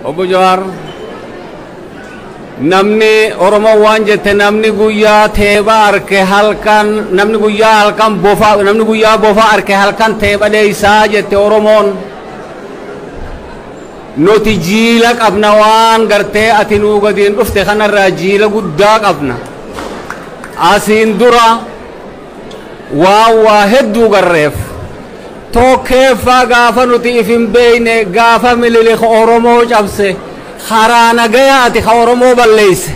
Obbo Jawaar namni Oromoo waan jette namni guyyaa teeba arke halkan namni guyyaa halkan bofa namni guyyaa bofa arke halkan teeba deeysaa jette Oromoon nuti jiila qabna waan gartee ati nuu gadiin dhufte kanarraa jiila guddaa qabna asiin dura waa hedduu garreef tokkeeffaa gaafa nuti ifin beeyne gaafa mililik Oromoo cabse kharaana gayaati ka Oromoo balleeyse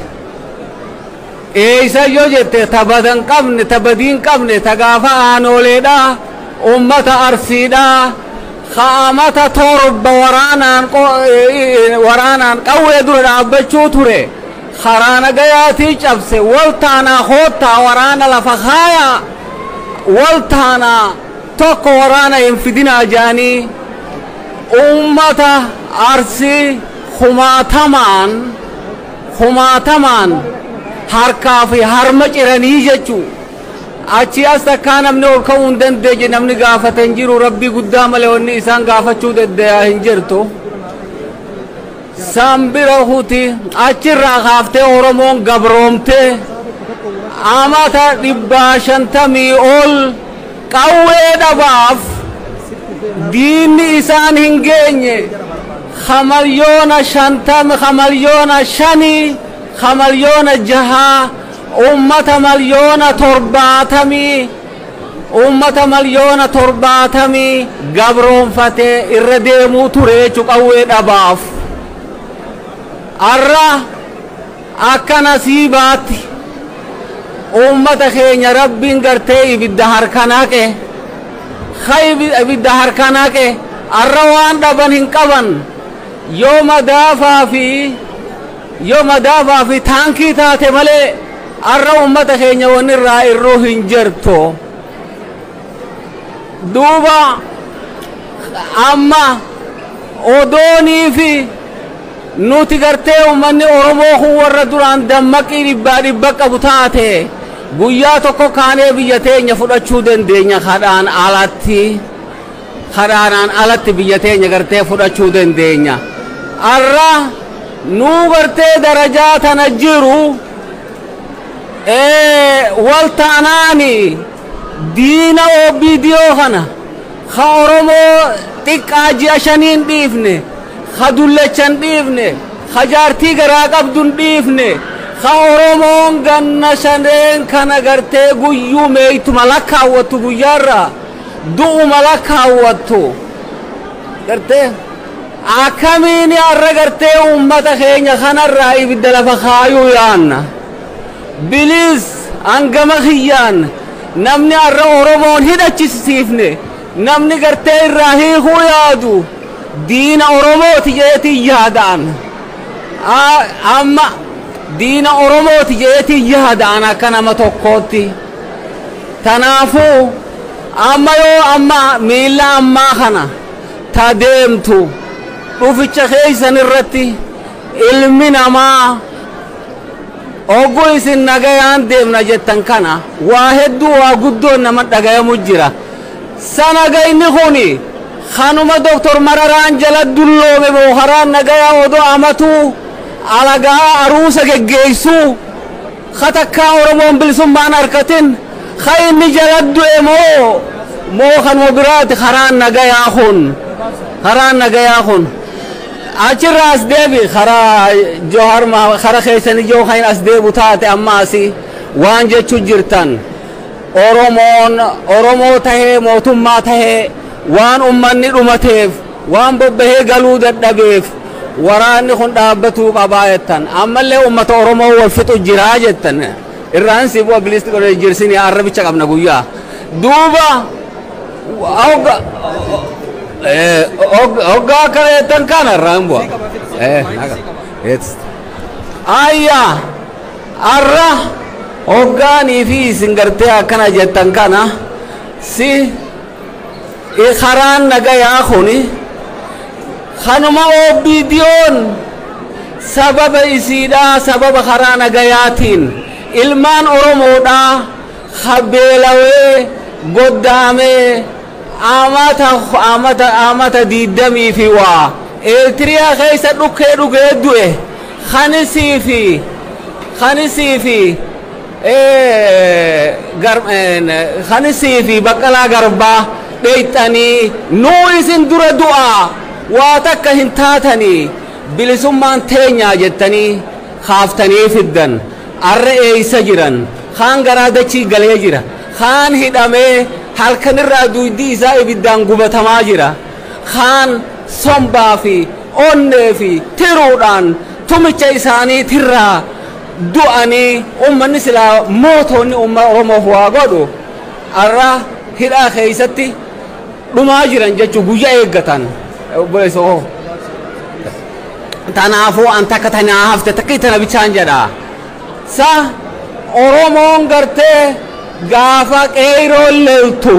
eeysa yoo jette tabadan qabne tabadiin qabne ta gaafa aanooleedha ummata arsiidha khaamata torba waraanaan qawwee dura dhaabbachuu ture kharaana gayaatii cabse waltaanaa hoottaa waraana lafa kaaya waltaanaa tokko waraana hin fidinaa jaanii ummata arsii خماتمان harkaa fi harma ciranii jechuu achi as takkaa namni ol ka'uu hin dandeenye namni gaafate hin jiru rabbii guddaa malee wanni isaan gaafachuu danda'a hin jirtu san bira huti achirraa kaaftee Oromoon gabroomte amata 150 ol qawwee dhabaaf diinni isaan hin geenye خمليون شنتم خمليون شني خمليون جها أمة مليون ترباتمي أمة مليون ترباتمي قبرون فتي الرديمو تريچو قوي دباف الرا أكا نصيباتي أمة خين ربين قرتي بالدهر كناك خيب بالدهر كناك الروان دبن هنقبن يوم دافع في تانكي تاتي ملي الرو أمة خينيا ونرى الروح انجرتو دوبا أما أودوني في نوتي قرتي ومني أرموخ وردران دمكي ربك أبو تاتي قوياتو كاني بيتين يفرشو دين خدان alatti biyya teenya gartee fudhachuu dandeenya arra nuu gartee darajaa tana jiru waltaanaani diina obbidiyoo kana ka Oromoo xiqqaa ji'a shaniin dhiifne ka dullechan dhiifne ka jaartii garaa qabdun dhiifne ka Oromoon ganna shaneen kana gartee guyyuu meeytuma lakkaawwattu guyyaarraa du'u malakaawwattu gartee akkamiin arra gartee ummata keenya kanarraa ibidda lafa kaayuu yaanna bilis hangama kiyyaan namni arra Oromoon hidhachisiifne namni gartee irraa hiikuu yaadu diina Oromooti jeetii yaadaan amma diina Oromooti jeetii yaadaan akka nama tokkootti tanaafuu amma miila ammaa kana ta deemtu dhuficha keeysan irratti ilmi namaa oggu isin nagayaan deemna jettan kana waa hedduu waa guddoon nama dhagayamu jira sanagayni kuni kanuma Dr. Mararaan jala dulloome booharaan nagayaa odoo amatuu alagaa aruusa geggeeysuu katakkaa Oromoon bilisummaan harkatin خاين جلد مو خن وبرات خران نجاياخون أشر أسدبي خرا جوهر ما خرا خيسني جو خاين أسدب وتات أماسي وانجة تجرتن أورومو ته موتم ما ته وان أمني أمتيف وان ببه قلود الدبيف وران خن دابتو قبايتن أما اللي أمة أورومو والفتو جراجتن الران سيبوا بليست كله جرسيني عربي تكاب نقوليا دوبا أوغا كله تنكان الران بوا ناقا آيا الرا أوغا نيفي سنغرتيا كنا جتنكانا سي إخران نجايا خوني خانوما أوبيديون سبب إسيدا سبب خران نجاياتين ilmaan Oromoodha khabeelawee goddaame amata diidamii fi waa إيرتريا خيسة ركي دوه خانسي في خانسي في بقلا غربا بيتاني نويسن در دعاء واتك هنتاتني بلسمان تينيا جتني خافتني في الدن الرئي سجرا خان غرادتي غلي جرا خان هدامي halkan irraa duudii isaa ibiddaan gubatamaa jira kaan sombaa fi onnee fi tiruudhaan tumicha isaaniitirraa du'anii ummanni silaa mootoonni umma Oromoof waa godhu arra hidhaa keessatti dhumaa jiran jechuu guyyaa eeggatan obboleessoo tanaafuu an takka tanaa hafte takka tana bichaan jedha sa Oromoon gartee gaafa qeyroo leeltu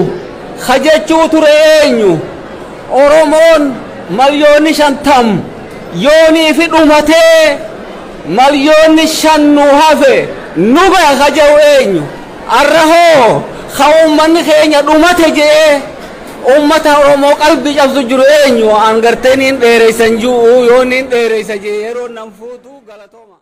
khajechuu ture eenyu Oromoon malyoonni 50 yoonii fi dhumatee malyoonni 5 hafe nuga khajau eenyu arrahoo khawummanni keenya dhumate jee ummata Oromoo qalbii cabsu jiru eenyu an garteeniin dheereysan juu yooniin dheereysa jee yeroo nan fuutu galatooma